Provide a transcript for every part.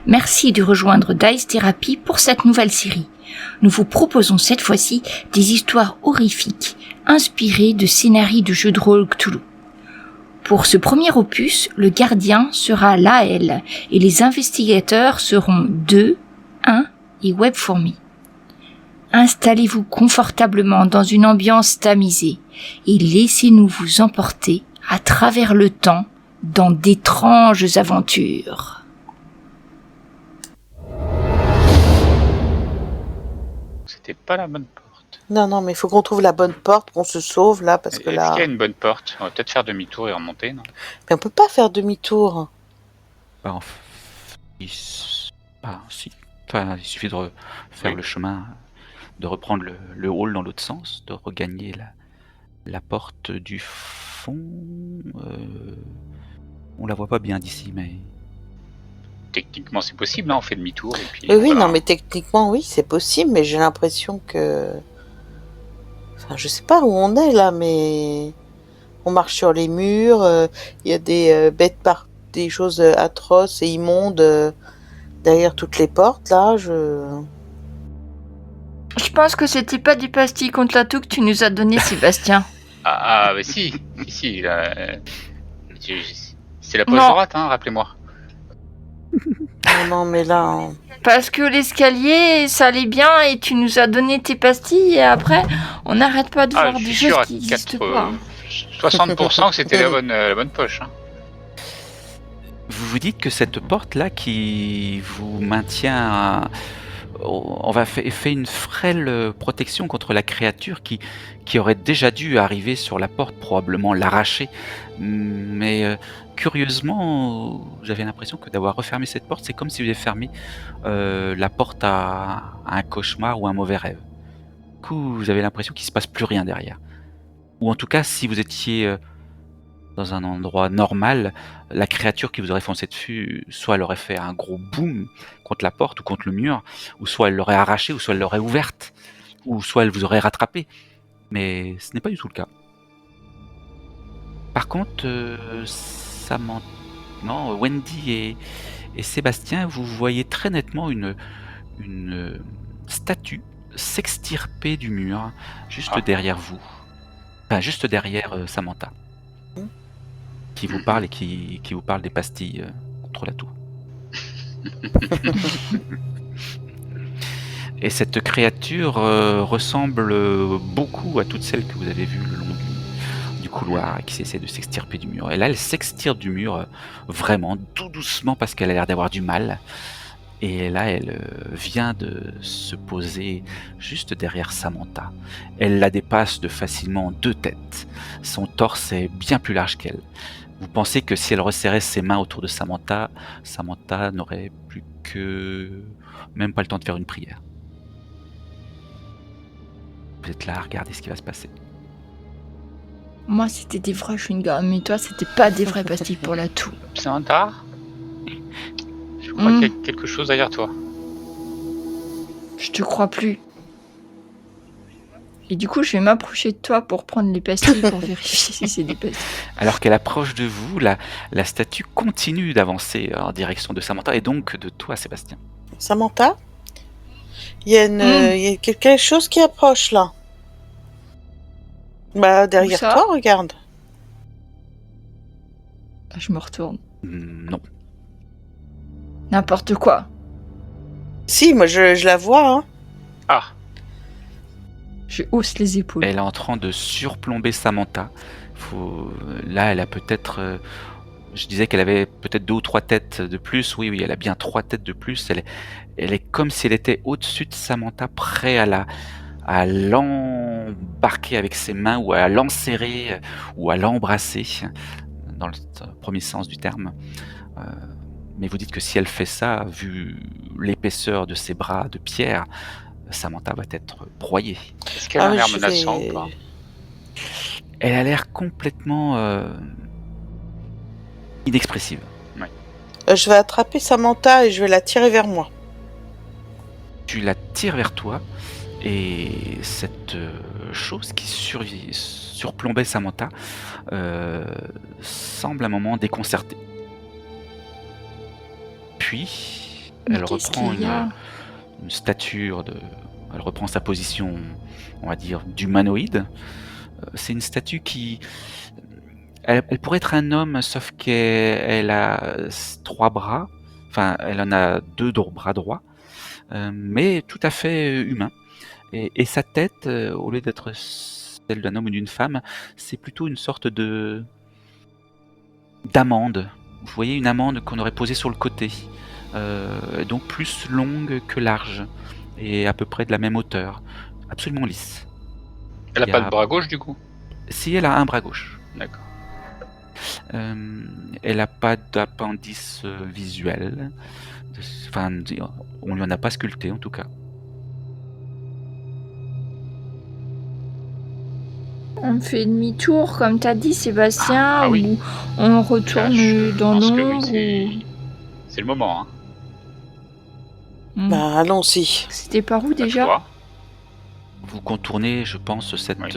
Merci de rejoindre Dice Therapy pour cette nouvelle série. Nous vous proposons cette fois-ci des histoires horrifiques, inspirées de scénarios de jeux de rôle Cthulhu. Pour ce premier opus, le gardien sera Laël et les investigateurs seront 2, 1 et Webfourmi. Installez-vous confortablement dans une ambiance tamisée et laissez-nous vous emporter à travers le temps dans d'étranges aventures. C'était pas la bonne porte. Non, mais il faut qu'on trouve la bonne porte, qu'on se sauve là, parce que Est-ce là... qu'il y a une bonne porte? On va peut-être faire demi-tour et remonter, non? Mais on peut pas faire demi-tour. Bah, si. Enfin, il suffit de faire le chemin, de reprendre le hall dans l'autre sens, de regagner la porte du fond. On la voit pas bien d'ici, mais... Techniquement, c'est possible, hein, on fait demi-tour et puis... Oui, voilà. non, mais techniquement, oui, c'est possible, mais j'ai l'impression que... Enfin, je sais pas où on est là, mais... On marche sur les murs, il y a des bêtes des choses atroces et immondes derrière toutes les portes, là, Je pense que c'était pas des pastilles contre la toux que tu nous as donné, Sébastien. Ah, bah si, là, c'est la poche Non. droite, hein, rappelez-moi. Non, mais là... Parce que l'escalier, ça allait bien et tu nous as donné tes pastilles et après, on n'arrête pas de voir Je des suis choses sûr à qui n'existent pas. 60% que c'était la bonne poche. Hein. Vous vous dites que cette porte-là qui vous maintient... On va fait une frêle protection contre la créature qui aurait déjà dû arriver sur la porte, probablement l'arracher. Mais curieusement, j'avais l'impression que d'avoir refermé cette porte, c'est comme si vous aviez fermé la porte à un cauchemar ou un mauvais rêve. Du coup, vous avez l'impression qu'il ne se passe plus rien derrière. Ou en tout cas, si vous étiez dans un endroit normal, la créature qui vous aurait foncé dessus, soit elle aurait fait un gros boom contre la porte ou contre le mur, ou soit elle l'aurait arrachée, ou soit elle l'aurait ouverte, ou soit elle vous aurait rattrapé. Mais ce n'est pas du tout le cas. Par contre, Wendy et Sébastien, vous voyez très nettement une statue s'extirper du mur, juste derrière vous. Enfin, juste derrière Samantha. Qui vous parle et qui vous parle des pastilles contre la toux. Et cette créature ressemble beaucoup à toutes celles que vous avez vues le long du couloir qui essaie de s'extirper du mur. Et là, elle s'extirpe du mur vraiment tout doucement parce qu'elle a l'air d'avoir du mal. Et là, elle vient de se poser juste derrière Samantha. Elle la dépasse de facilement 2 têtes. Son torse est bien plus large qu'elle. Vous pensez que si elle resserrait ses mains autour de Samantha, Samantha n'aurait plus que... même pas le temps de faire une prière. Vous êtes là à regarder ce qui va se passer. Moi, c'était des vrais chewing-gums, mais toi, c'était pas des vraies pastilles pour la toux. Samantha, je crois qu'il y a quelque chose derrière toi. Je te crois plus. Et du coup, je vais m'approcher de toi pour prendre les pastilles pour vérifier si c'est des pastilles. Alors qu'elle approche de vous, la statue continue d'avancer en direction de Samantha et donc de toi, Sébastien. Samantha, il y a quelque chose qui approche là. Bah, derrière toi, regarde. Je me retourne. Non. N'importe quoi. Si, moi je la vois, hein. Ah. Je hausse les épaules. Elle est en train de surplomber Samantha. Là, elle a peut-être... Je disais qu'elle avait peut-être 2 ou 3 têtes de plus. Oui, elle a bien 3 têtes de plus. Elle est comme si elle était au-dessus de Samantha, prêt à l'embarquer avec ses mains, ou à l'enserrer, ou à l'embrasser, dans le premier sens du terme. Mais vous dites que si elle fait ça, vu l'épaisseur de ses bras de pierre, Samantha va être broyée. Est-ce qu'elle a l'air menaçant ou pas? Elle a l'air complètement inexpressive. Ouais. Je vais attraper Samantha et je vais la tirer vers moi. Tu la tires vers toi et cette chose qui surplombait Samantha semble un moment déconcertée. Puis Mais elle qu'est-ce reprend qu'il y a? une stature elle reprend sa position, on va dire, d'humanoïde. C'est une statue qui, elle pourrait être un homme, sauf qu'elle a 3 bras. Enfin, elle en a 2 bras droits, mais tout à fait humain. Et sa tête, au lieu d'être celle d'un homme ou d'une femme, c'est plutôt une sorte d'amande. Vous voyez, une amande qu'on aurait posée sur le côté, donc plus longue que large, et à peu près de la même hauteur, absolument lisse. Elle a Il y pas a- de bras gauche du coup? Si elle a un bras gauche, D'accord. elle n'a pas d'appendice visuel, enfin, on lui en a pas sculpté en tout cas. On fait demi-tour, comme t'as dit, Sébastien, Ah oui. ou on retourne Là, je dans pense que l'ombre, oui, c'est le moment. Hein. ou... Bah, allons-y. C'était par où À déjà? toi. Vous contournez, je pense, cette Oui.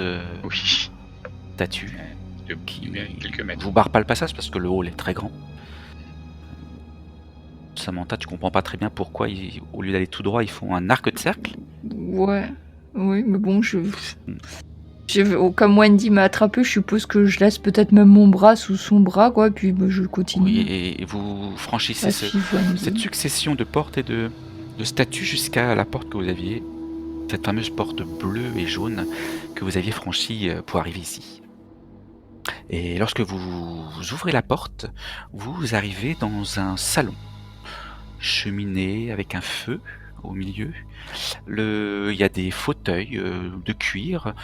Oui. statue De qui quelques mètres. vous barre pas le passage parce que le hall est très grand. Samantha, tu comprends pas très bien pourquoi, au lieu d'aller tout droit, ils font un arc de cercle. Ouais, oui, mais bon, comme Wendy m'a attrapé, je suppose que je laisse peut-être même mon bras sous son bras, quoi, puis bah, je continue. Oui, et vous franchissez à suivre Wendy. cette succession de portes et de statues jusqu'à la porte que vous aviez, cette fameuse porte bleue et jaune que vous aviez franchie pour arriver ici. Et lorsque vous ouvrez la porte, vous arrivez dans un salon. Cheminée avec un feu au milieu. Il y a des fauteuils de cuir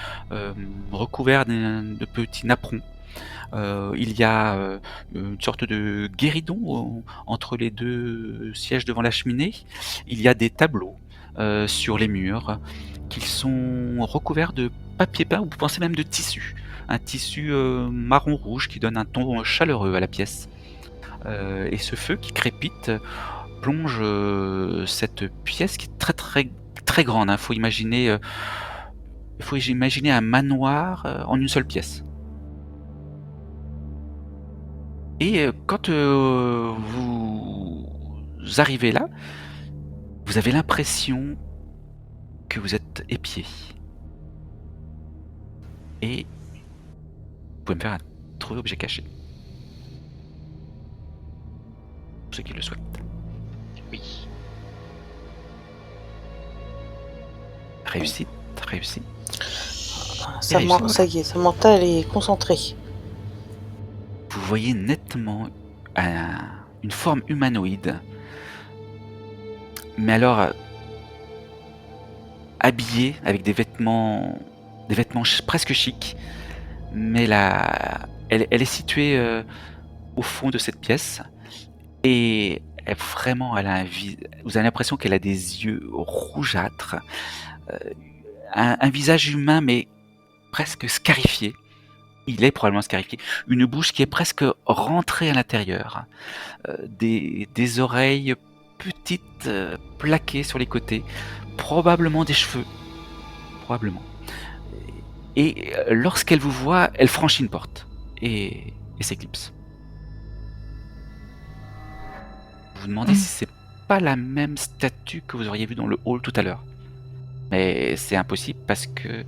recouverts de petits napperons. Il y a une sorte de guéridon entre les 2 sièges devant la cheminée. Il y a des tableaux sur les murs qui sont recouverts de papier peint, ou vous pensez même de tissu. Un tissu marron rouge qui donne un ton chaleureux à la pièce. Et ce feu qui crépite plonge cette pièce qui est très très très grande. Faut imaginer un manoir en une seule pièce. Et quand vous arrivez là, vous avez l'impression que vous êtes épié. Et vous pouvez me faire un trouver objet caché. Pour ceux qui le souhaitent. Oui. Réussite. Ça y est, Samantha, elle est concentrée. Vous voyez nettement une forme humanoïde, mais alors habillée avec des vêtements presque chics, mais elle est située au fond de cette pièce, et vraiment vous avez l'impression qu'elle a des yeux rougeâtres, un visage humain mais presque scarifié. Il est probablement scarifié. Une bouche qui est presque rentrée à l'intérieur. Des oreilles petites, plaquées sur les côtés. Probablement des cheveux. Probablement. Et lorsqu'elle vous voit, elle franchit une porte. Et s'éclipse. Vous vous demandez si c'est pas la même statue que vous auriez vue dans le hall tout à l'heure. Mais c'est impossible parce que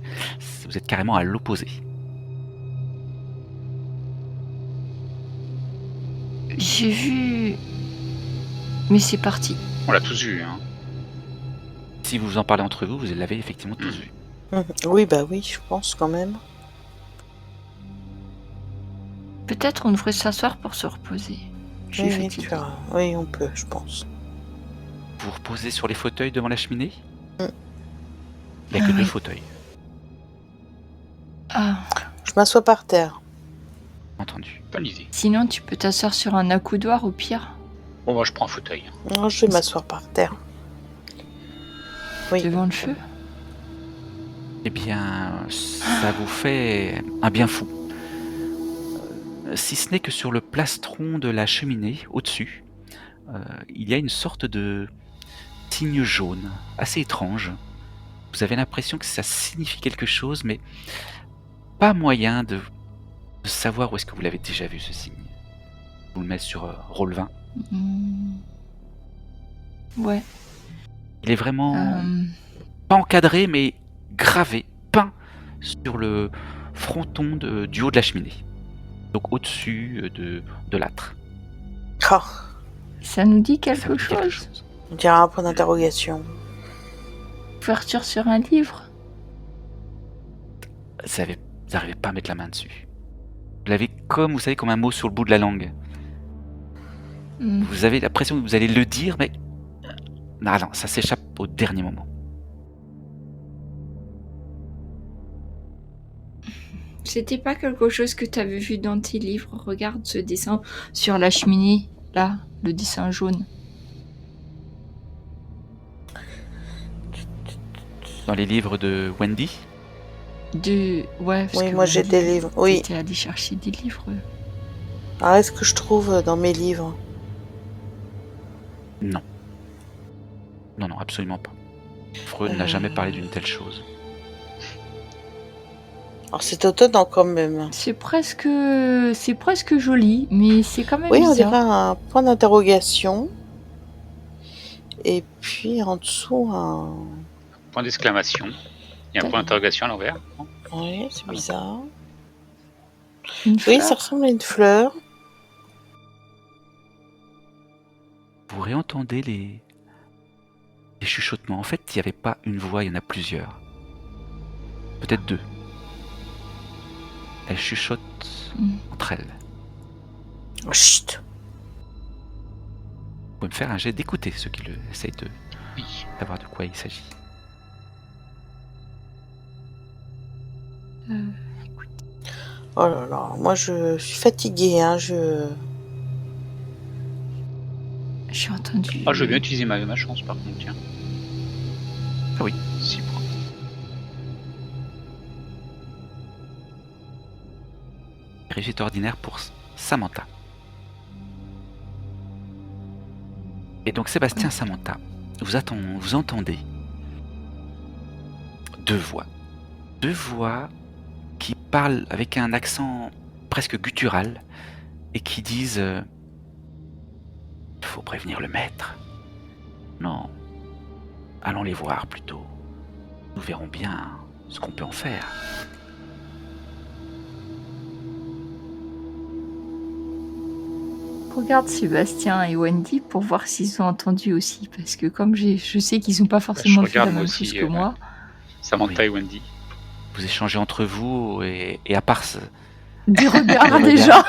vous êtes carrément à l'opposé. J'ai vu... Mais c'est parti. On l'a tous vu. Hein. Si vous en parlez entre vous, vous l'avez effectivement tous vu. Oui, bah oui, je pense quand même. Peut-être on devrait s'asseoir pour se reposer. Je suis fatiguée. Oui, on peut, je pense. Vous vous reposez sur les fauteuils devant la cheminée. Mm. Il n'y a que Ah 2 oui. fauteuils. Ah, Je m'assois par terre. Entendu. Bonne idée. sinon tu peux t'asseoir sur un accoudoir au pire, Bon, moi je prends un fauteuil. Non, je vais m'asseoir par terre. Oui. devant le feu. Eh bien, ça vous fait un bien fou. Si ce n'est que sur le plastron de la cheminée, au-dessus, il y a une sorte de signe jaune, assez étrange. Vous avez l'impression que ça signifie quelque chose, mais pas moyen de savoir où est-ce que vous l'avez déjà vu, ce signe. Je vous le mets sur Roll20. Ouais. Il est vraiment Euh, pas encadré, mais gravé, peint sur le fronton du haut de la cheminée. Donc au-dessus de l'âtre. Ah, Ça nous dit Ça quelque vous dit quelque chose. chose. on dirait un point d'interrogation. Ouverture sur un livre. Vous n'arrivez pas à mettre la main dessus. Vous l'avez comme, vous savez, comme un mot sur le bout de la langue. Hmm. Vous avez l'impression que vous allez le dire, mais non, ça s'échappe au dernier moment. C'était pas quelque chose que t'avais vu dans tes livres. Regarde ce dessin sur la cheminée, là, le dessin jaune. Ah. Dans les livres de Wendy, Ouais, parce Oui, que moi j'ai des livres. Oui. t'étais allé chercher des livres. Alors, est-ce que je trouve dans mes livres? non. Non, absolument pas. Freud n'a jamais parlé d'une telle chose. Alors, c'est étonnant quand même. C'est presque joli, mais c'est quand même Oui, on dirait bizarre. un point d'interrogation. Et puis en dessous, un. Point d'exclamation. Il y a un point d'interrogation à l'envers. Non Oui, c'est bizarre. Une Oui, fleur. ça ressemble à une fleur. Vous réentendez les chuchotements. En fait, il n'y avait pas une voix, il y en a plusieurs. Peut-être deux. Elles chuchotent entre elles. Chut. Vous pouvez me faire un jet d'écouter ceux qui essayent de Oui. savoir de quoi il s'agit. Oh là là, moi je suis fatiguée, hein, J'ai entendu. Ah, je veux bien utiliser ma chance par contre, tiens. Ah oui. 6 points. Réussite ordinaire pour Samantha. Et donc Sébastien, Samantha, vous entendez deux voix. Deux voix qui parlent avec un accent presque guttural et qui disent faut prévenir le maître. Non, allons les voir plutôt. Nous verrons bien ce qu'on peut en faire. Regarde Sébastien et Wendy pour voir s'ils ont entendu aussi, parce que comme je sais qu'ils n'ont pas forcément vu regarde la moi même aussi, chose que moi. Samantha et Wendy. Vous échangez entre vous et à part Des regards des déjà,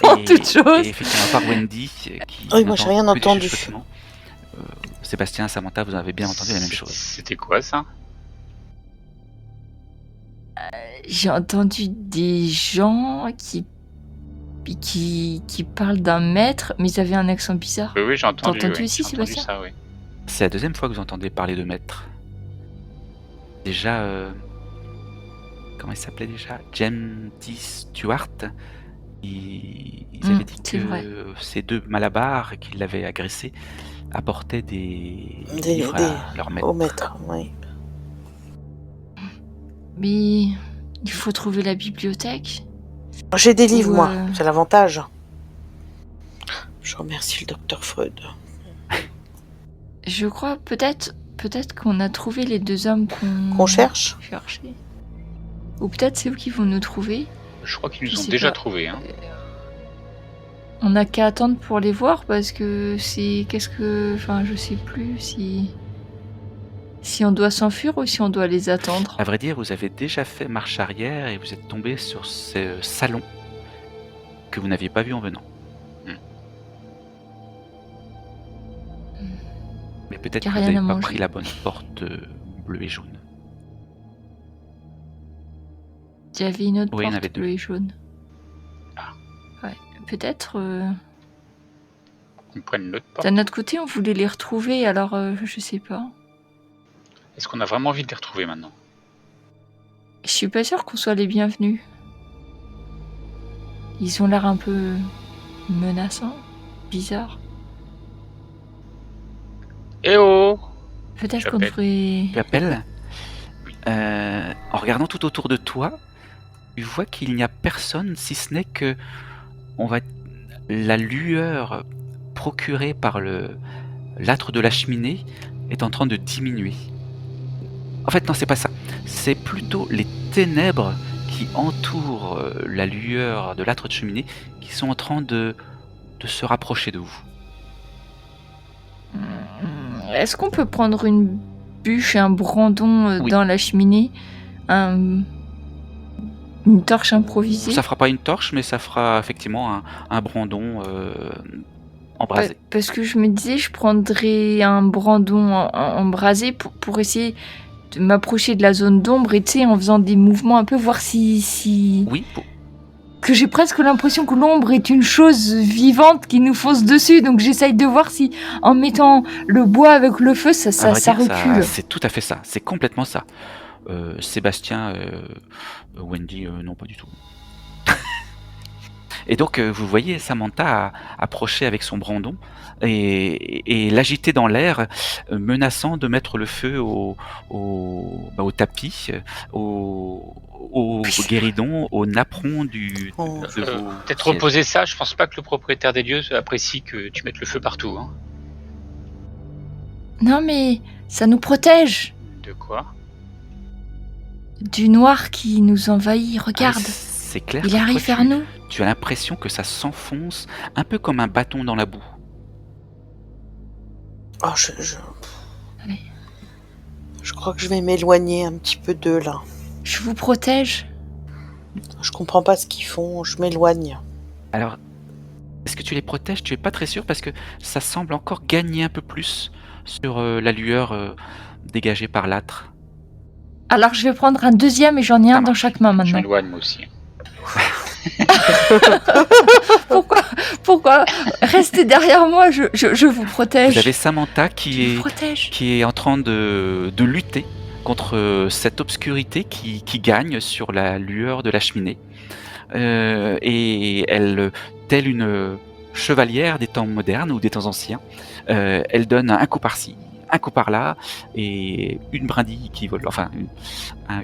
avant et, toute chose. et effectivement, à part Wendy qui Oui, moi, j'ai rien n'entend que des entendu. chuchotements, Sébastien, Samantha, vous avez bien entendu la même chose. C'était quoi ça? J'ai entendu des gens qui parlent d'un maître, mais ils avaient un accent bizarre. Oui, j'ai entendu. T'as entendu oui, aussi, j'ai entendu Sébastien? ça, oui. C'est la deuxième fois que vous entendez parler de maître. Déjà, comment il s'appelait déjà? James T. Stewart. Ils avaient dit c'est vrai. que ces deux malabars qui l'avaient agressé apportaient des Des- livres à leur maître. Au maître, oui. Mais il faut trouver la bibliothèque. J'ai des livres, Ou, moi, c'est l'avantage. Je remercie le docteur Freud. Je crois peut-être qu'on a trouvé les deux hommes Qu'on cherche? cherchait. Ou peut-être c'est eux qui vont nous trouver. Je crois qu'ils Je nous ont sais déjà pas. trouvés. Hein. On n'a qu'à attendre pour les voir parce que c'est... Enfin, je sais plus si on doit s'enfuir ou si on doit les attendre. À vrai dire, vous avez déjà fait marche arrière et vous êtes tombé sur ce salon que vous n'aviez pas vu en venant. Mais peut-être que Y a vous rien n'avez à pas manger. pris la bonne porte bleue et jaune. Il y avait une autre Oui, il y en porte avait deux. bleue et jaune. Ah. Ouais, peut-être... On prenne l'autre porte. D'un autre côté, on voulait les retrouver, alors je sais pas. Est-ce qu'on a vraiment envie de les retrouver maintenant? Je suis pas sûre qu'on soit les bienvenus. Ils ont l'air un peu menaçants, bizarres. Eh oh! Peut-être qu'on J'appelle. devrait... Tu appelles en regardant tout autour de toi, tu vois qu'il n'y a personne si ce n'est que la lueur procurée par l'âtre de la cheminée est en train de diminuer. En fait, non, c'est pas ça. C'est plutôt les ténèbres qui entourent la lueur de l'âtre de cheminée qui sont en train de se rapprocher de vous. Est-ce qu'on peut prendre une bûche et un brandon Oui. dans la cheminée, une torche improvisée? Ça fera pas une torche, mais ça fera effectivement un brandon embrasé. Parce que je me disais, je prendrais un brandon embrasé pour essayer de m'approcher de la zone d'ombre et tu sais, en faisant des mouvements un peu, voir si... Oui, Que j'ai presque l'impression que l'ombre est une chose vivante qui nous fonce dessus, donc j'essaye de voir si, en mettant le bois avec le feu, ça à vrai dire, recule. c'est tout à fait ça. C'est complètement ça. Sébastien, Wendy, non, pas du tout. Et donc, vous voyez Samantha approcher avec son brandon et l'agiter dans l'air, menaçant de mettre le feu au tapis, au guéridon, au napperon de Oh. vos Peut-être sièges. reposer ça, je pense pas que le propriétaire des lieux apprécie que tu mettes le feu partout. Hein. Non mais, ça nous protège De quoi? du noir qui nous envahit, regarde. C'est clair. Il que arrive toi, vers nous. tu as l'impression que ça s'enfonce un peu comme un bâton dans la boue. Oh, Allez. je crois que je vais m'éloigner un petit peu d'eux là. Je vous protège. Je comprends pas ce qu'ils font, je m'éloigne. Alors, est-ce que tu les protèges? Tu es pas très sûr parce que ça semble encore gagner un peu plus sur la lueur dégagée par l'âtre. Alors je vais prendre un deuxième et j'en ai un dans chaque main Je maintenant. m'éloigne moi aussi. Pourquoi restez derrière moi, je vous protège. Vous avez Samantha Je qui vous protège. est en train de lutter contre cette obscurité qui gagne sur la lueur de la cheminée. Et elle, telle une chevalière des temps modernes ou des temps anciens, elle donne un coup par-ci, un coup par-là, et une brindille qui vole, enfin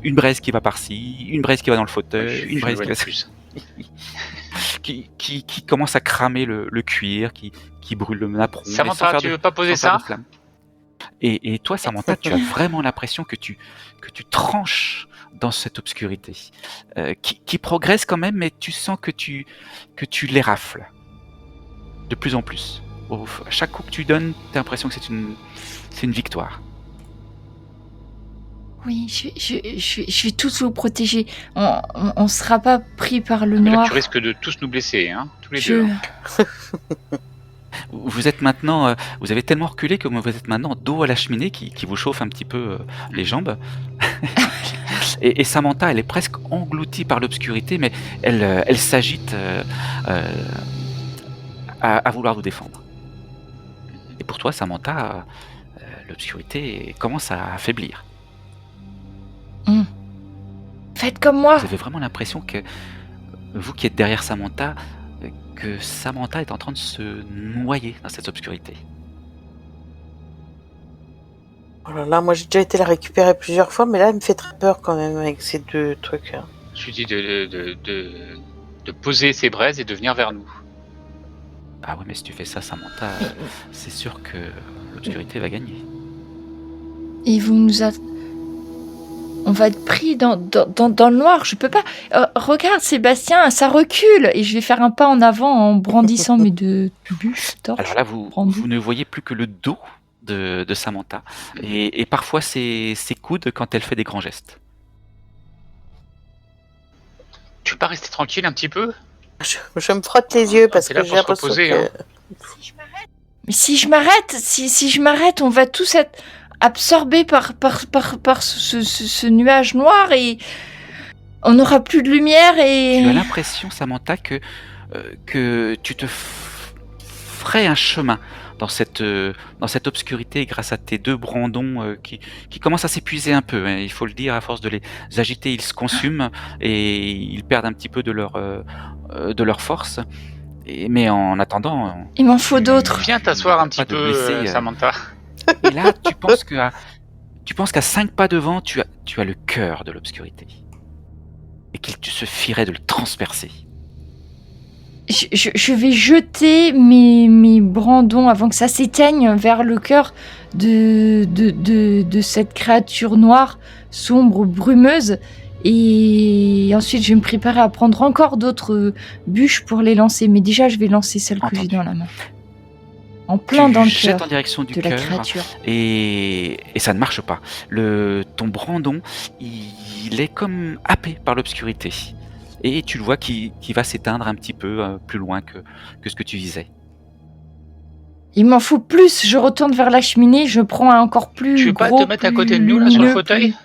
une braise qui va par-ci, une braise qui va dans le fauteuil, une braise qui va plus. qui commence à cramer le cuir, qui brûle le napperon. mais sans Samantha, faire tu de- veux pas poser sans faire ça de flamme. Et toi, Samantha, tu as vraiment l'impression que tu tranches dans cette obscurité, qui progresse quand même, mais tu sens que tu les rafles de plus en plus. À chaque coup que tu donnes, tu as l'impression que c'est une victoire. Oui, je vais tous vous protéger. On sera pas pris par le Mais là, noir. tu risques de tous nous blesser, hein, tous les Je- deux. hein. Vous êtes maintenant, vous avez tellement reculé que vous êtes maintenant dos à la cheminée qui vous chauffe un petit peu les jambes. Et Samantha, elle est presque engloutie par l'obscurité, mais elle s'agite à vouloir vous défendre. Et pour toi, Samantha, l'obscurité commence à affaiblir. Faites comme moi. Vous avez vraiment l'impression que vous qui êtes derrière Samantha, que Samantha est en train de se noyer dans cette obscurité. Oh là là, moi j'ai déjà été la récupérer plusieurs fois, mais là elle me fait très peur quand même avec ces deux trucs. Hein. Je lui dis de poser ses braises et de venir vers nous. Ah oui, mais si tu fais ça, Samantha, c'est sûr que l'obscurité va gagner. Et vous nous a... On va être pris dans le noir. Je peux pas. Regarde, Sébastien, ça recule. Et je vais faire un pas en avant en brandissant mes deux bûches, torches. Alors là, vous ne voyez plus que le dos de Samantha. Et parfois ses coudes quand elle fait des grands gestes. Tu peux pas rester tranquille un petit peu? Je me frotte les yeux parce t'es là que j'ai pour se l'impression reposer, que... hein. Mais si je m'arrête, on va tous être absorbés par ce nuage noir et on n'aura plus de lumière et... Tu as l'impression, Samantha, que tu te ferais un chemin dans cette obscurité grâce à tes deux brandons qui commencent à s'épuiser un peu. Hein, il faut le dire, à force de les agiter, ils se consument et ils perdent un petit peu de leur force. Mais en attendant... Il m'en faut d'autres. Viens t'asseoir un petit Pas de peu, blessés, Samantha. Et là, tu penses qu'à 5 pas devant, tu as le cœur de l'obscurité. Et qu'il te suffirait de le transpercer. Je vais jeter mes brandons avant que ça s'éteigne vers le cœur de cette créature noire, sombre, brumeuse. Et ensuite, je vais me préparer à prendre encore d'autres bûches pour les lancer. Mais déjà, je vais lancer celle que j'ai Entendu. dans la main. En plein dans le Tu jettes cœur en direction du de la cœur créature. et ça ne marche pas. Ton brandon, il est comme happé par l'obscurité. Et tu le vois qui va s'éteindre un petit peu plus loin que ce que tu visais. Il m'en faut plus. Je retourne vers la cheminée. Je prends un encore plus Tu veux pas gros, te mettre à plus côté de nous, là, sur le lumineux, fauteuil?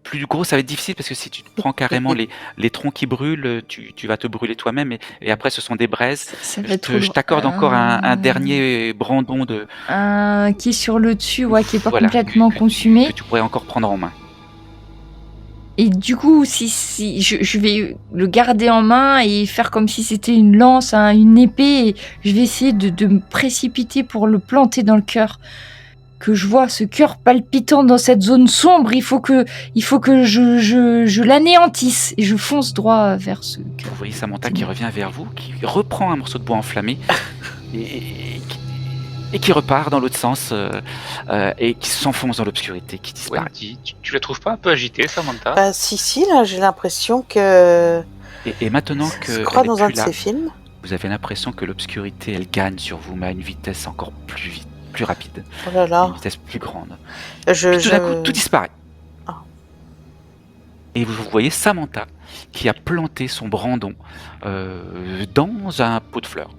Plus gros, ça va être difficile parce que si tu te prends carrément les troncs qui brûlent, tu vas te brûler toi-même et après ce sont des braises. Ça va être trop Je lourd. t'accorde encore un dernier brandon de Qui est sur le dessus, ouais, qui est pas Voilà, complètement consumé. que tu pourrais encore prendre en main. Et du coup, si je vais le garder en main et faire comme si c'était une lance, une épée, et je vais essayer de me précipiter pour le planter dans le cœur. Que je vois ce cœur palpitant dans cette zone sombre, il faut que je l'anéantisse et je fonce droit vers ce cœur. Vous voyez Samantha qui revient vers vous, qui reprend un morceau de bois enflammé et qui repart dans l'autre sens et qui s'enfonce dans l'obscurité, qui disparaît. Ouais, tu la trouves pas un peu agitée, Samantha? Bah, si, là, j'ai l'impression que. Et maintenant que Je crois elle est dans un plus de là, ces films. vous avez l'impression que l'obscurité, elle gagne sur vous, mais à une vitesse encore plus vite, plus rapide, Oh là à une là. vitesse plus grande. Je. Puis tout d'un coup, tout disparaît. Ah. Et vous voyez Samantha qui a planté son brandon dans un pot de fleurs.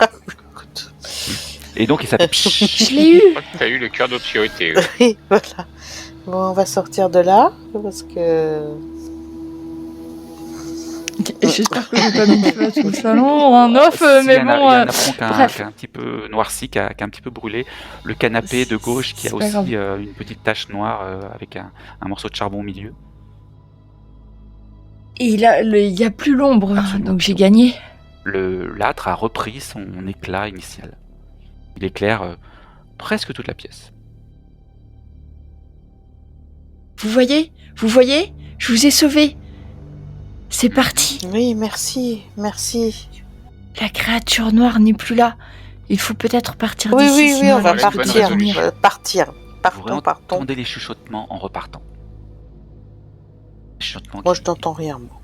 Écoute. Et donc il s'appelle. Je l'ai eu. Je crois que t'as eu le cœur d'obscurité. Oui, voilà. Bon, on va sortir de là parce que. J'espère que je vais pas mettre feu à tout le salon en off, Si, mais il y en a- bon. il y a un apron qui a bref. un petit peu noirci, qui a un petit peu brûlé. Le canapé de gauche qui a C'est pas aussi une petite tache noire avec un morceau de charbon au milieu. Et là, il y a plus l'ombre, Absolument. donc j'ai gagné. Le l'âtre a repris son éclat initial. Il éclaire presque toute la pièce. Vous voyez, je vous ai sauvé. C'est parti. Oui, merci. La créature noire n'est plus là. Il faut peut-être partir Oui, d'ici. oui, sinon on va elle risque de partir. revenir. Partir. Vous Partons. entendez les chuchotements en repartant. Les chuchotements Moi, je n'entends rien, moi.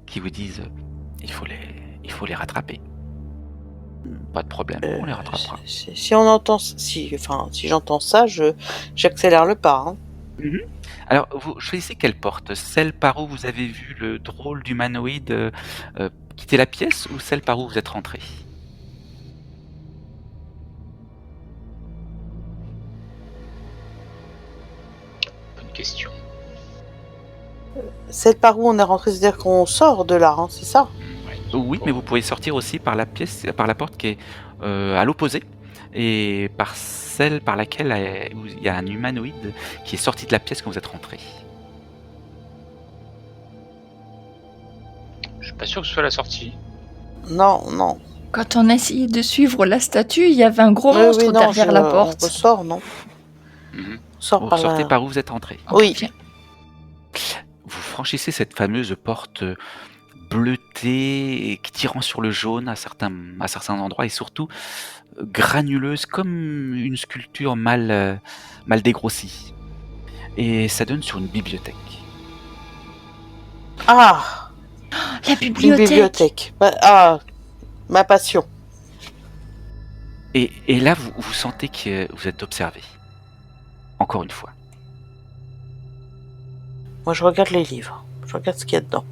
qui vous disent il faut les rattraper. Pas de problème, on les rattrapera. Si on entend, si j'entends ça, j'accélère le pas. Hein. Alors, vous choisissez quelle porte? Celle par où vous avez vu le drôle d'humanoïde quitter la pièce ou celle par où vous êtes rentré? Bonne question. Celle par où on est rentré, c'est-à-dire qu'on sort de là, hein, c'est ça? Ouais, Oui, mais vous pouvez sortir aussi par la porte qui est à l'opposé et par celle par laquelle où il y a un humanoïde qui est sorti de la pièce quand vous êtes rentré. Je suis pas sûr que ce soit la sortie. Non. Quand on a essayé de suivre la statue, il y avait un gros Oui, monstre oui, non, derrière la on porte. ressort, non? Mhm. On sort Vous par sortez là. par où vous êtes rentré. Oui. Bien. Vous franchissez cette fameuse porte bleutée et qui tirant sur le jaune à certains endroits et surtout granuleuse comme une sculpture mal dégrossie. Et ça donne sur une bibliothèque. Ah, La une bibliothèque. bibliothèque. Ah, ma passion. Et là, vous sentez que vous êtes observé. Encore une fois. Moi, je regarde les livres. Je regarde ce qu'il y a dedans.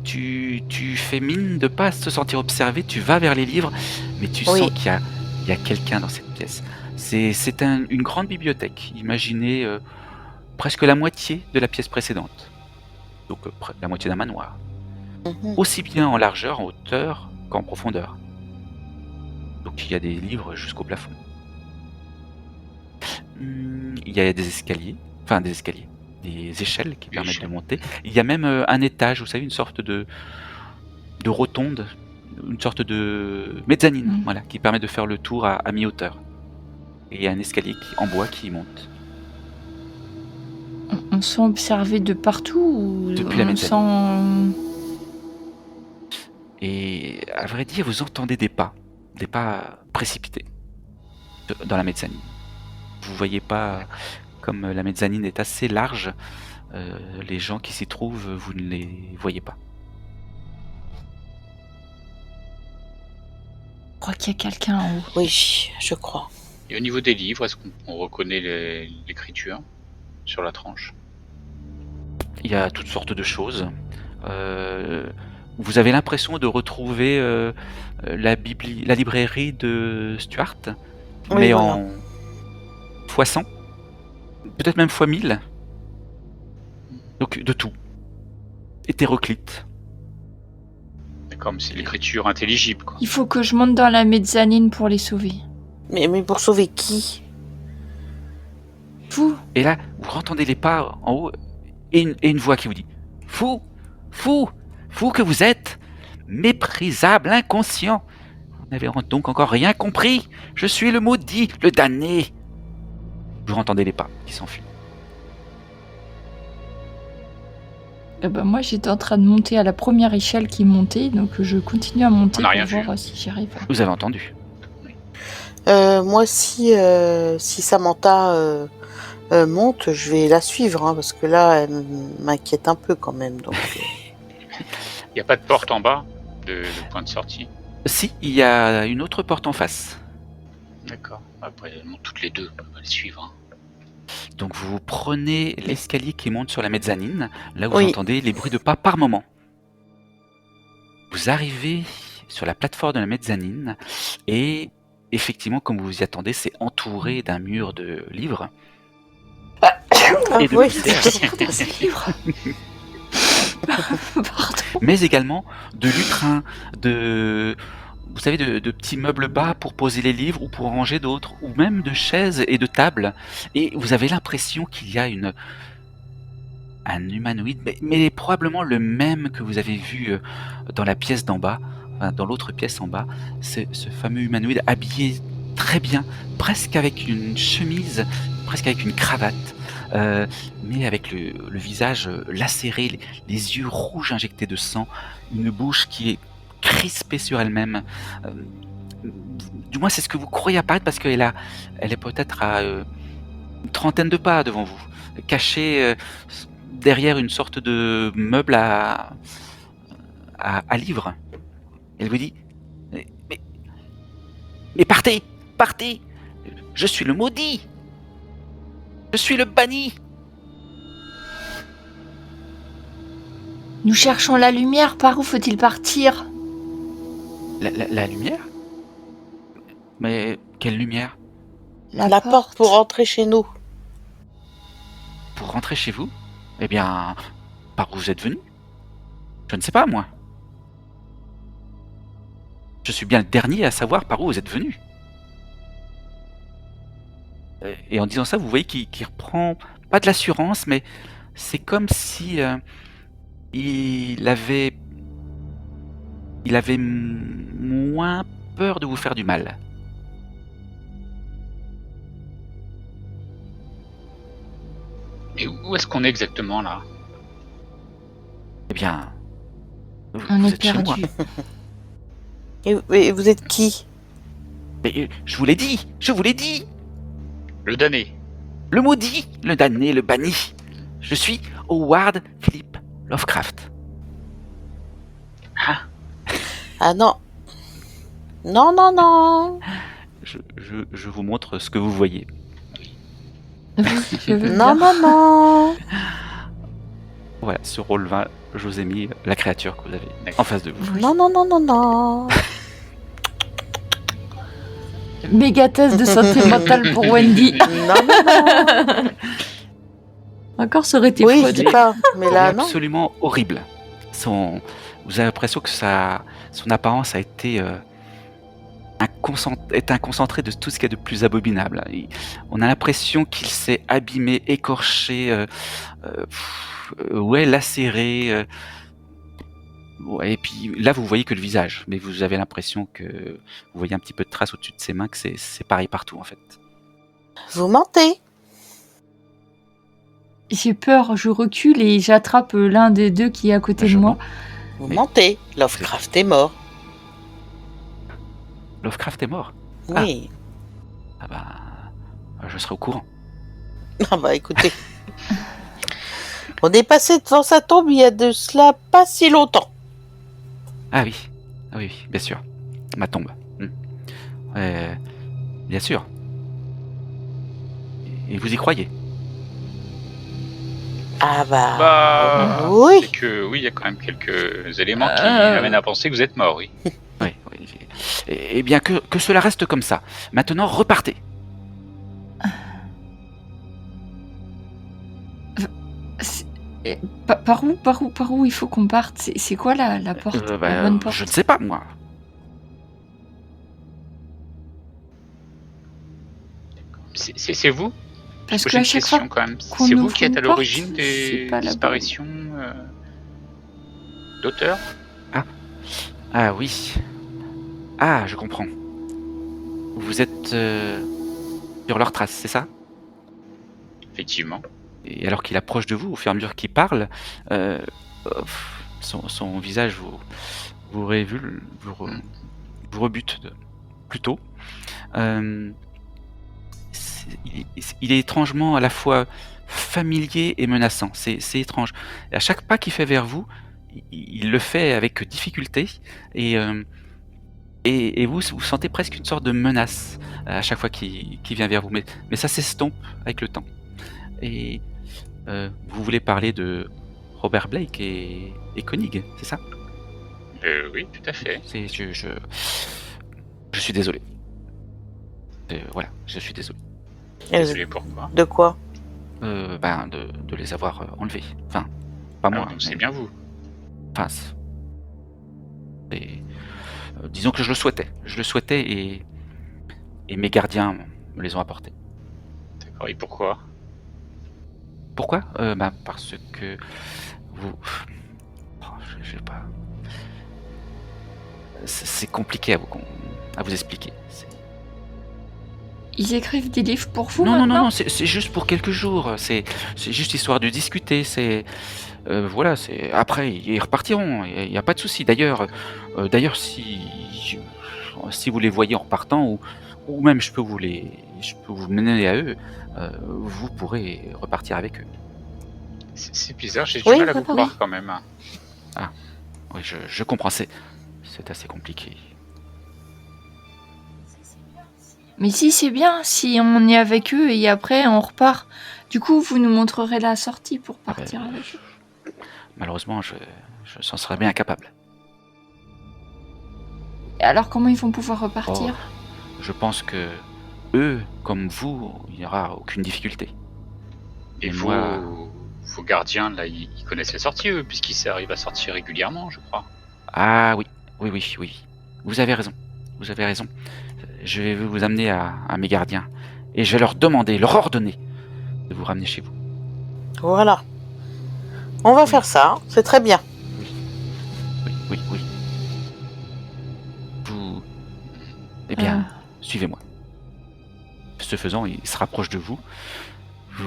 Tu fais mine de pas se sentir observé, tu vas vers les livres, mais tu Oui. sens qu'il y a quelqu'un dans cette pièce. C'est une grande bibliothèque. Imaginez presque la moitié de la pièce précédente. Donc la moitié d'un manoir. Mhm. Aussi bien en largeur, en hauteur qu'en profondeur. Donc il y a des livres jusqu'au plafond. Il y a des escaliers, des échelles qui permettent de monter. Il y a même un étage, vous savez, une sorte de rotonde, une sorte de mezzanine, voilà, qui permet de faire le tour à mi-hauteur. Et il y a un escalier en bois qui monte. On se sent observé de partout ou Depuis la on mezzanine. sent... Et à vrai dire, vous entendez des pas précipités dans la mezzanine. Vous voyez pas, comme la mezzanine est assez large, les gens qui s'y trouvent, vous ne les voyez pas. Je crois qu'il y a quelqu'un en haut. Oui, je crois. Et au niveau des livres, est-ce qu'on reconnaît l'écriture sur la tranche? Il y a toutes sortes de choses. Vous avez l'impression de retrouver la librairie de Stuart, Oui, mais voilà. en x100, peut-être même x1000. Donc de tout. Hétéroclite. D'accord, mais c'est l'écriture intelligible, quoi. Il faut que je monte dans la mezzanine pour les sauver. Mais pour sauver qui? Vous, Et là, vous entendez les pas en haut et une voix qui vous dit « Fou, fou, fou que vous êtes, méprisable, inconscient. Vous n'avez donc encore rien compris. Je suis le maudit, le damné. » Vous entendez les pas qui s'enfuient. moi j'étais en train de monter à la première échelle qui montait, donc je continue à monter On n'a pour rien voir vu. si j'y arrive. Vous avez entendu. Moi, si Samantha monte, je vais la suivre, hein, parce que là, elle m'inquiète un peu quand même. Donc, Il n'y a pas de porte en bas de point de sortie. Si, il y a une autre porte en face. D'accord. Après, elles montent toutes les deux. On va les suivre. Hein. Donc vous prenez l'escalier qui monte sur la mezzanine, là où vous Oui. entendez les bruits de pas par moment. Vous arrivez sur la plateforme de la mezzanine et effectivement, comme vous vous y attendez, c'est entouré d'un mur de livres. Ah Et de oui, mystères. Ce livre. Pardon. Mais également de lutrins, vous savez, de petits meubles bas pour poser les livres ou pour en ranger d'autres, ou même de chaises et de tables. Et vous avez l'impression qu'il y a un humanoïde, mais probablement le même que vous avez vu dans la pièce d'en bas, enfin, dans l'autre pièce en bas, ce fameux humanoïde habillé très bien, presque avec une chemise, presque avec une cravate, mais avec le visage lacéré, les yeux rouges injectés de sang, une bouche qui est crispée sur elle-même. Du moins, c'est ce que vous croyez apparaître parce elle est peut-être à une trentaine de pas devant vous, cachée derrière une sorte de meuble à livres. Elle vous dit mais partez, partez, je suis le maudit, je suis le banni. Nous cherchons la lumière, par où faut-il partir? La lumière? Mais quelle lumière? la porte pour rentrer chez nous. Pour rentrer chez vous? Eh bien, par où vous êtes venu? Je ne sais pas, moi. Je suis bien le dernier à savoir par où vous êtes venu. Et en disant ça, vous voyez qu'il reprend pas de l'assurance, mais c'est comme si il avait moins peur de vous faire du mal. Mais où est-ce qu'on est exactement là? Eh bien, On vous est êtes chez moi. perdu. Et vous êtes qui? Mais je vous l'ai dit, je vous l'ai dit. Le damné. Le maudit, le damné, le banni. Je suis Howard Philip Lovecraft. Ah non. Non, non, non. Je vous montre ce que vous voyez. Oui, je veux Non, bien. non, non. Voilà, sur rôle 20, je vous ai mis la créature que vous avez D'accord. en face de vous. Oui. Non, non, non, non, non. Méga test de santé mentale pour Wendy. Non, non, non. Encore, ça aurait été Oui, je Freud. dis pas. Mais Il est là, non. absolument horrible. Vous avez l'impression que son apparence a été est un concentré de tout ce qu'il y a de plus abominable. On a l'impression qu'il s'est abîmé, écorché, lacéré. Ouais, et puis là, vous voyez que le visage, mais vous avez l'impression que vous voyez un petit peu de traces au-dessus de ses mains, que c'est pareil partout en fait. Vous mentez. J'ai peur, je recule et j'attrape l'un des deux qui est à côté de Je moi. Vous Mais- mentez, Lovecraft est mort. Lovecraft est mort. Oui. Ah bah, je serai au courant. Ah bah écoutez. On est passé devant sa tombe il y a de cela pas si longtemps. Ah oui, oui, bien sûr. Ma tombe. Bien sûr. Et vous y croyez? Ah bah. Bah, oui. c'est que oui, il y a quand même quelques éléments qui Euh. amènent à penser que vous êtes mort, oui. Oui, oui. Eh bien, que cela reste comme ça. Maintenant, repartez. Par où il faut qu'on parte? C'est quoi la porte, la bonne porte? Je ne sais pas, moi. C'est vous? Parce Je pose qu'à une chaque question fois quand même. qu'on C'est vous ouvre qui êtes une à porte, l'origine c'est des pas la bonne. disparitions d'auteurs? Ah oui. Ah, je comprends. Vous êtes sur leur trace, c'est ça? Effectivement. Et alors qu'il approche de vous, au fur et à mesure qu'il parle, son visage vous rebute plutôt. Il est étrangement à la fois familier et menaçant. C'est étrange. Et à chaque pas qu'il fait vers vous, il le fait avec difficulté et vous sentez presque une sorte de menace à chaque fois qu'il vient vers vous. Mais ça s'estompe avec le temps. Et vous voulez parler de Robert Blake et Koenig, c'est ça? Oui, tout à fait. Je suis désolé. Voilà, je suis désolé. Désolé, pourquoi? De quoi? De les avoir enlevés. Enfin, pas moi. Donc c'est mais- bien vous. Enfin, disons que je le souhaitais. Je le souhaitais et mes gardiens me les ont apportés. D'accord, et pourquoi? Pourquoi? Parce que vous... Oh, je sais pas... C'est compliqué à vous expliquer. Ils écrivent des livres pour vous Non, maintenant? c'est juste pour quelques jours. C'est juste histoire de discuter. Voilà, après ils repartiront. Il n'y a pas de souci. D'ailleurs, si vous les voyez en repartant ou même je peux vous mener à eux, vous pourrez repartir avec eux. C'est bizarre, j'ai Oui, du mal à vous oui. croire quand même. Oui, je comprends. C'est assez compliqué. Mais si, c'est bien, si on est avec eux et après on repart. Du coup, vous nous montrerez la sortie pour partir avec eux. Malheureusement, je s'en serais bien incapable. Et alors, comment ils vont pouvoir repartir? Je pense que eux, comme vous, il n'y aura aucune difficulté. Et Et vos, moi- vos gardiens, là, ils connaissent les sorties, eux, puisqu'ils arrivent à sortir régulièrement, je crois. Ah oui. Vous avez raison. Je vais vous amener à mes gardiens. Et je vais leur ordonner de vous ramener chez vous. Voilà. On va faire ça, c'est très bien. Oui. Eh bien, suivez-moi. Ce faisant, il se rapproche de vous. Vous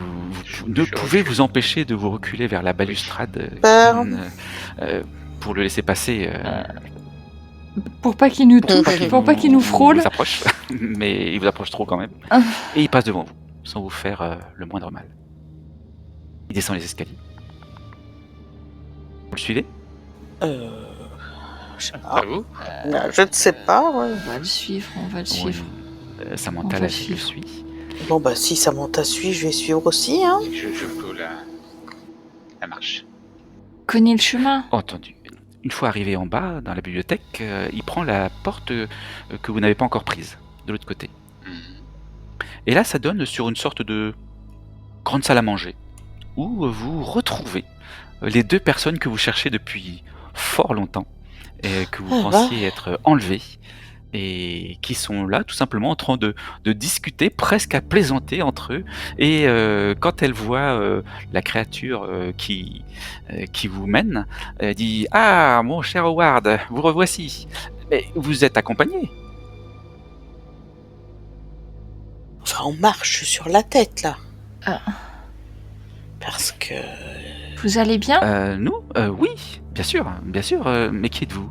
ne Je pouvez recule. vous empêcher de vous reculer vers la balustrade pour le laisser passer. Pour pas qu'ils nous touchent, pour pas qu'ils nous frôlent. Il vous approche, mais il vous approche trop quand même. Ah. Et il passe devant vous, sans vous faire le moindre mal. Il descend les escaliers. Vous le suivez? Je sais pas. À vous? Je ne sais pas. Ouais. On va le suivre. Oui. Samantha On va le suivre. suit. Bon bah si Samantha suit, je vais suivre aussi. Hein. Je clôt la marche. Connais le chemin. Entendu. Une fois arrivé en bas, dans la bibliothèque, il prend la porte que vous n'avez pas encore prise, de l'autre côté. Mhm. Et là, ça donne sur une sorte de grande salle à manger, où vous retrouvez les deux personnes que vous cherchez depuis fort longtemps, et que vous Ah, pensiez être enlevées, et qui sont là tout simplement en train de discuter, presque à plaisanter entre eux. Et quand elle voit la créature qui vous mène, elle dit « Ah, mon cher Howard, vous revoici. Mais vous êtes accompagné ?» Enfin, on marche sur la tête là. Ah. Parce que... Vous allez bien? Nous Oui, bien sûr, mais qui êtes-vous?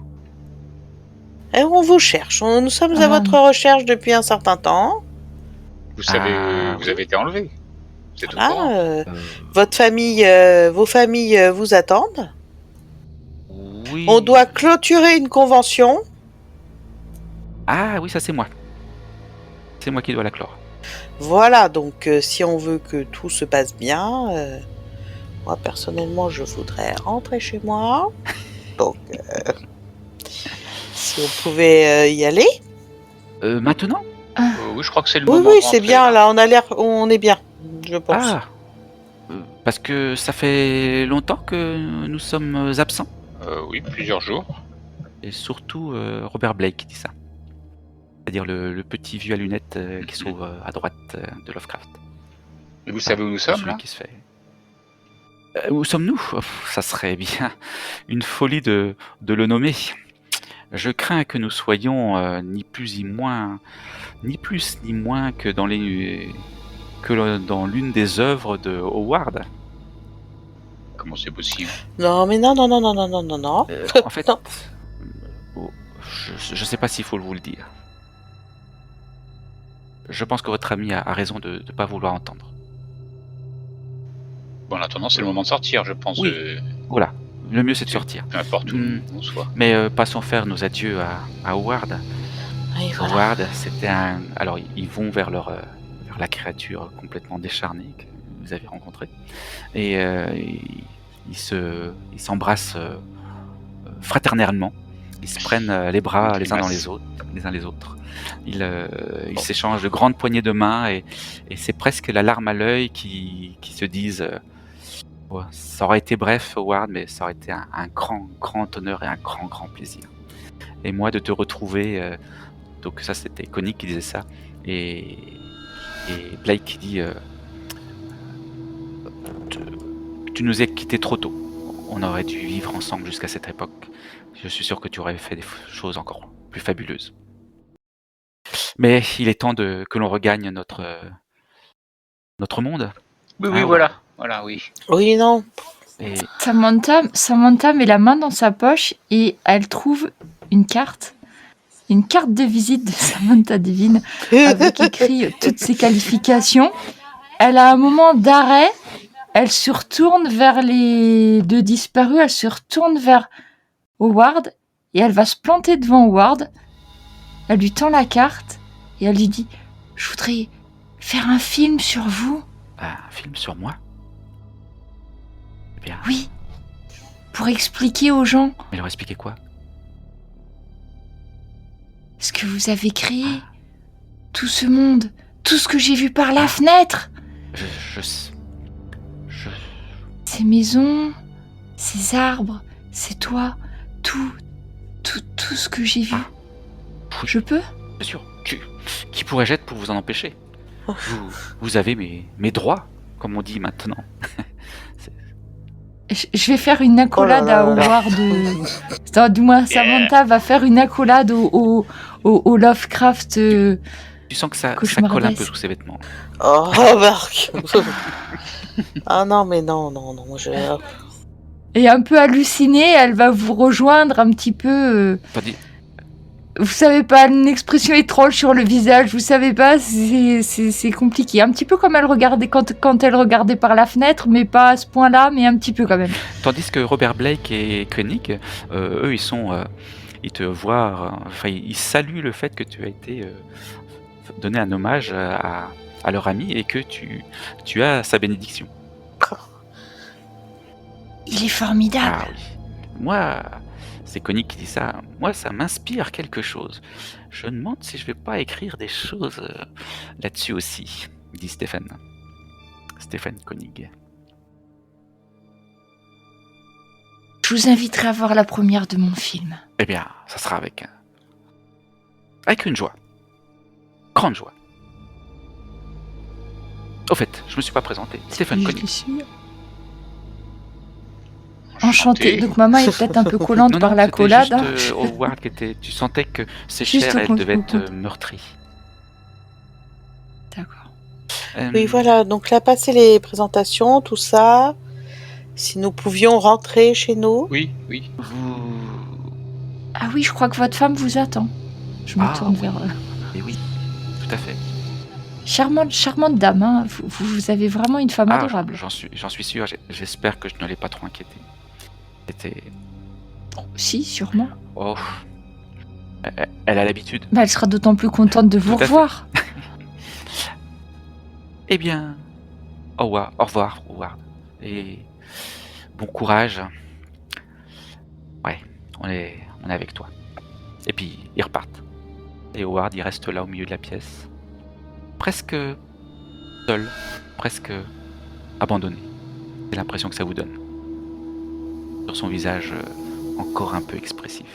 on vous cherche. Nous sommes à votre recherche depuis un certain temps. Vous savez, Ah, vous avez été enlevé. C'est tout Voilà, courant. votre famille, vos familles vous attendent. Oui. On doit clôturer une convention. Ah oui, ça c'est moi. C'est moi qui dois la clore. Voilà, donc si on veut que tout se passe bien, moi personnellement je voudrais rentrer chez moi. Donc si on pouvait y aller. Maintenant? Oui, je crois que c'est le Oui, moment. oui, de c'est rentrer, bien, là on est bien, je pense. Ah parce que ça fait longtemps que nous sommes absents. Oui, plusieurs jours. Et surtout Robert Blake qui dit ça. C'est-à-dire le petit vieux à lunettes qui se trouve à droite de Lovecraft. Et vous savez où nous sommes, Celui là? qui se fait. Où sommes-nous? Ça serait bien une folie de le nommer. Je crains que nous soyons ni plus ni moins que dans l'une des œuvres de Howard. Comment c'est possible? Non, mais non. En fait, Non. je sais pas s'il faut vous le dire. Je pense que votre ami a raison de ne pas vouloir entendre. Bon, en attendant, c'est le moment de sortir, je pense. Oui. Voilà, le mieux c'est de sortir. Peu importe où on soit. Mais passons faire nos adieux à Howard. Oui, voilà. Howard, c'était un... Alors, ils vont vers la créature complètement décharnée que vous avez rencontrée. Et ils s'embrassent fraternellement. Ils se prennent les bras les uns dans les autres. Ils s'échangent de grandes poignées de main et c'est presque la larme à l'œil qui se disent ouais, ça aurait été bref, Howard, mais ça aurait été un grand honneur et un grand plaisir. Et moi de te retrouver, donc ça c'était Connie qui disait ça, et Blake qui dit tu nous as quittés trop tôt. On aurait dû vivre ensemble jusqu'à cette époque. Je suis sûr que tu aurais fait des choses encore plus fabuleuses. Mais il est temps que l'on regagne notre monde. Oui, Ah, voilà. Voilà, oui. Oui, non. Et Samantha met la main dans sa poche et elle trouve une carte de visite de Samantha Devine avec écrit toutes ses qualifications. Elle a un moment d'arrêt, elle se retourne vers les deux disparus, elle se retourne vers Howard et elle va se planter devant Howard. Elle lui tend la carte et elle lui dit « Je voudrais faire un film sur vous. » un film sur moi. Eh bien, Oui, pour expliquer aux gens mais leur expliquer quoi? ce que vous avez créé, tout ce monde, tout ce que j'ai vu par la fenêtre. Je Ces maisons, ces arbres, ces toits, tout ce que j'ai vu. oui. Je peux? Bien sûr. Qui pourrais-je être pour vous en empêcher? Vous avez mes droits, comme on dit maintenant. Je vais faire une accolade à Howard. Du moins, Samantha va faire une accolade au Lovecraft. Tu sens que ça Cauchemar colle un d'Ice. peu sous ses vêtements. Oh, Marc. Ah non, mais non. Et un peu hallucinée, elle va vous rejoindre un petit peu. Tandis, Vous savez pas, une expression étrange sur le visage, vous savez pas, c'est compliqué. Un petit peu comme elle regardait quand elle regardait par la fenêtre, mais pas à ce point-là, mais un petit peu quand même. tandis que Robert Blake et Koenig, eux, ils te voient, enfin, ils saluent le fait que tu as été donné un hommage à leur ami et que tu as sa bénédiction. Il est formidable. Ah oui. Moi, c'est Connie qui dit ça. Moi, ça m'inspire quelque chose. Je me demande si je vais pas écrire des choses là-dessus aussi, dit Stephen Koenig. Je vous inviterai à voir la première de mon film. Eh bien, ça sera avec une joie. Grande joie. Au fait, je me suis pas présenté. Stephen Je Koenig. suis enchantée. Donc maman est peut-être un peu collante Non, par non, l'accolade. c'était juste Howard qui était... Tu sentais que ses Juste chairs, elles au devaient être compte. meurtries. D'accord. Oui, voilà. Donc là, passer les présentations, tout ça. Si nous pouvions rentrer chez nous. Oui. Vous... Ah oui, je crois que votre femme vous attend. Je me tourne vers... Et oui, tout à fait. Charmante dame, hein. Vous avez vraiment une femme adorable. J'en suis sûr. J'espère que je ne l'ai pas trop inquiétée. C'était... Si, sûrement. Oh, elle a l'habitude. Bah, elle sera d'autant plus contente de vous Tout à fait. revoir. Eh bien, au revoir, Howard. Et bon courage. Ouais, on est avec toi. Et puis, ils repartent. Et Howard, il reste là au milieu de la pièce. Presque seul, presque abandonné. C'est l'impression que ça vous donne. Sur son visage encore un peu expressif.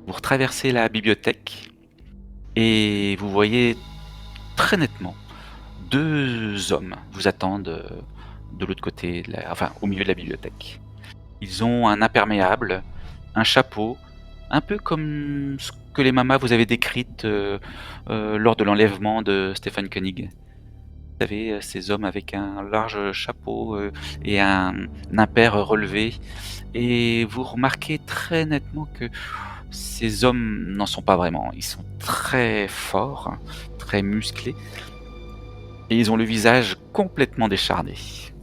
Vous retraversez la bibliothèque et vous voyez très nettement 2 hommes vous attendent de l'autre côté, au milieu de la bibliothèque. Ils ont un imperméable, un chapeau, un peu comme ce que les mamas vous avez décrites lors de l'enlèvement de Stephen Koenig. Vous savez, ces hommes avec un large chapeau et un impair relevé. Et vous remarquez très nettement que ces hommes n'en sont pas vraiment. Ils sont très forts, très musclés. Et ils ont le visage complètement décharné.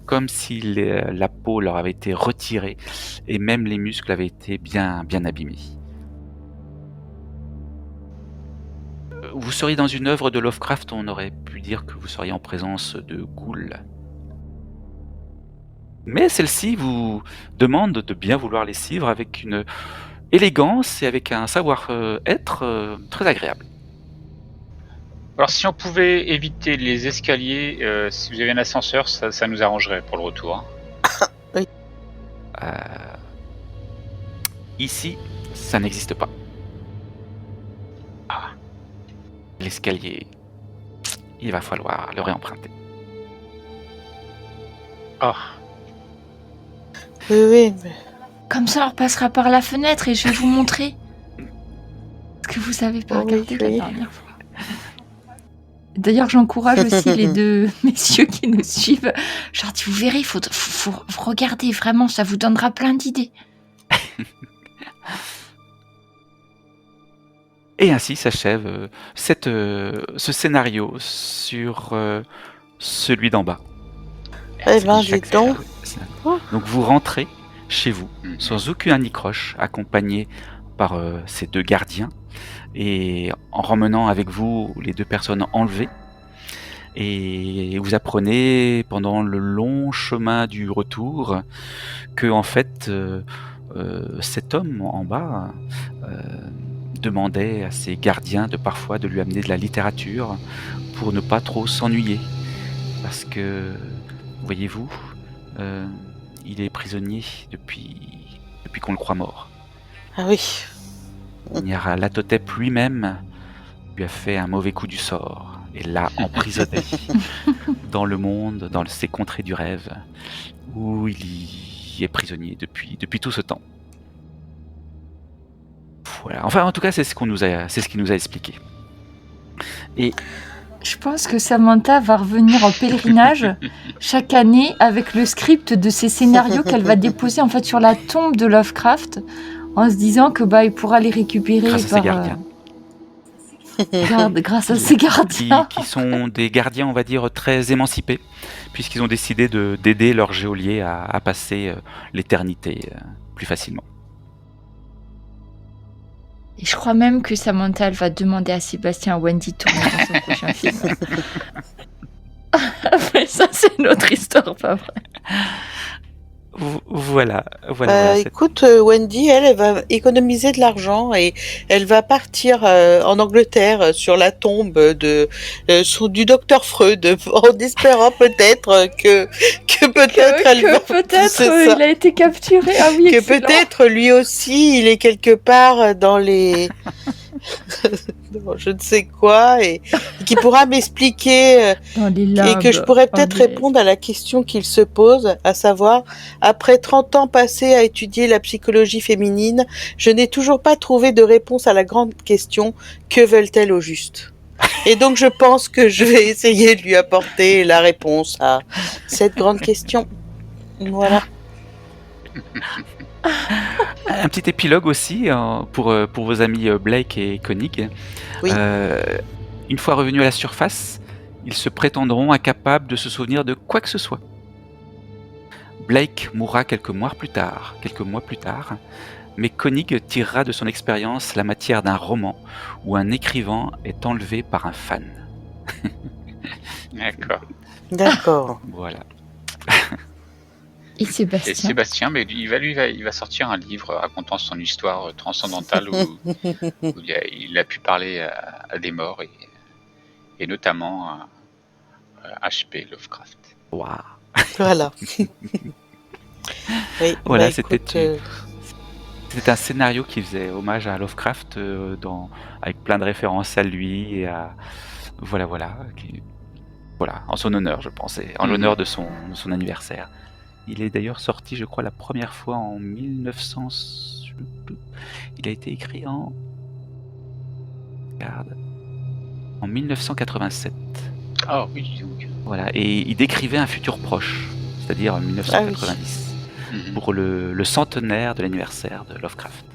Comme si la peau leur avait été retirée et même les muscles avaient été bien abîmés. Vous seriez dans une œuvre de Lovecraft, on aurait pu dire que vous seriez en présence de ghouls. Mais celle-ci vous demande de bien vouloir les suivre avec une élégance et avec un savoir-être très agréable. Alors si on pouvait éviter les escaliers, si vous avez un ascenseur, ça nous arrangerait pour le retour. Ici, ça n'existe pas. L'escalier, il va falloir le réemprunter. Oui, mais... Comme ça, on repassera par la fenêtre et je vais vous montrer ce que vous avez pas regardé la dernière fois. D'ailleurs, j'encourage aussi les 2 messieurs qui nous suivent. Genre, vous verrez, faut regarder vraiment, ça vous donnera plein d'idées. Et ainsi s'achève ce scénario sur celui d'en bas. Eh ben, dis donc. Donc vous rentrez chez vous sans aucun anicroche, accompagné par ces 2 gardiens et en ramenant avec vous les 2 personnes enlevées. Et vous apprenez pendant le long chemin du retour que en fait cet homme en bas demandait à ses gardiens parfois de lui amener de la littérature pour ne pas trop s'ennuyer. Parce que, voyez-vous, il est prisonnier depuis qu'on le croit mort. Ah oui. Nyarlathotep lui-même lui a fait un mauvais coup du sort et l'a emprisonné dans le monde, dans ces contrées du rêve, où il y est prisonnier depuis tout ce temps. Voilà. Enfin, en tout cas, c'est ce qu'il nous a expliqué. Et je pense que Samantha va revenir en pèlerinage chaque année avec le script de ces scénarios qu'elle va déposer en fait sur la tombe de Lovecraft, en se disant que il pourra les récupérer grâce à ses gardiens. Grâce à ses gardiens. Qui sont des gardiens, on va dire, très émancipés, puisqu'ils ont décidé d'aider leur geôlier à passer l'éternité plus facilement. Et je crois même que Samantha, elle va demander à Sébastien Wendy de tourner dans son prochain film. Mais ça, c'est une autre histoire, pas vrai. Voilà. Écoute, Wendy, elle va économiser de l'argent et elle va partir en Angleterre sur la tombe du docteur Freud, en espérant peut-être que il a été capturé. Ah oui, que excellent. peut-être lui aussi, il est quelque part dans les je ne sais quoi et qui pourra m'expliquer et que je pourrais peut-être répondre à la question qu'il se pose, à savoir, après 30 ans passés à étudier la psychologie féminine, je n'ai toujours pas trouvé de réponse à la grande question: que veulent-elles au juste? Et donc je pense que je vais essayer de lui apporter la réponse à cette grande question. Voilà. Un petit épilogue aussi pour vos amis Blake et Koenig. Oui. Une fois revenus à la surface, ils se prétendront incapables de se souvenir de quoi que ce soit. Blake mourra quelques mois plus tard, mais Koenig tirera de son expérience la matière d'un roman où un écrivain est enlevé par un fan. D'accord. D'accord. Voilà. Et Et Sébastien. Sébastien, mais il va sortir un livre racontant son histoire transcendantale où il a pu parler à des morts et notamment à H.P. Lovecraft. Waouh. Voilà. Oui, Voilà, bah, c'était écoute, c'était un scénario qui faisait hommage à Lovecraft avec plein de références à lui et à voilà en son honneur, je pense, et en l'honneur de son anniversaire. Il est d'ailleurs sorti, je crois, la première fois en 1900. Il a été écrit en 1987. Ah oui, donc. Voilà, et il décrivait un futur proche, c'est-à-dire 1990, pour le centenaire de l'anniversaire de Lovecraft.